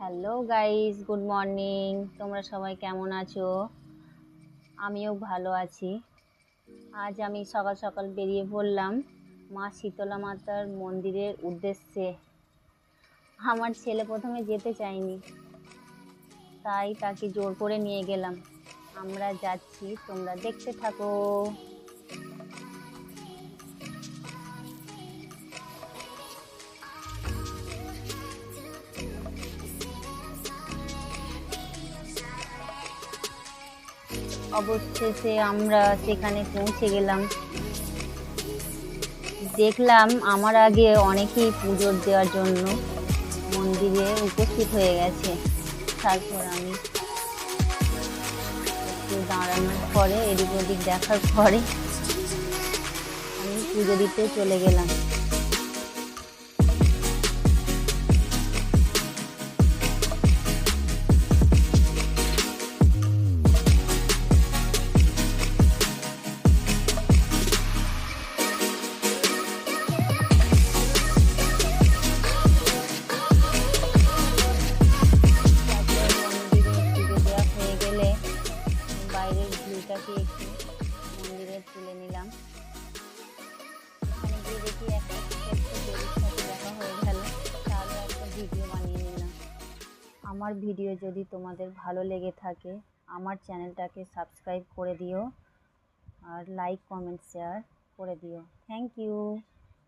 Hello guys, good morning. তোমরা সবাই কেমন আছো? আমিও ভালো আছি। আজ আমি সকাল সকাল বেরিয়ে পড়লাম মা শীতলা মাতার মন্দিরের উদ্দেশ্যে। আমার ছেলে প্রথমে যেতে চায়নি, তাই তাকে জোর করে নিয়ে গেলাম। আমরা যাচ্ছি, তোমরা দেখতে থাকো। অবশেষে আমরা সেখানে পৌঁছে গেলাম। দেখলাম আমার আগে অনেকেই পুজো দেওয়ার জন্য মন্দিরে উপস্থিত হয়ে গেছে। তারপর আমি একটু দাঁড়ানোর পরে, এদিক ওদিক দেখার পরে আমি পুজো দিতে চলে গেলাম। তারপর মন্দিরে পুজো দেওয়া হয়ে গেলে বাইরের ভিউটাকে একটু মন্দিরে তুলে নিলাম। এখানে গিয়ে দেখি একটা ছোট্ট দেবীর সাথে দেখা হয়ে গেল, তারও একটা ভিডিও বানিয়ে নিলাম। আমার ভিডিও যদি তোমাদের ভালো লেগে থাকে, আমার চ্যানেলটাকে সাবস্ক্রাইব করে দিও আর লাইক কমেন্ট শেয়ার করে দিও। Thank you.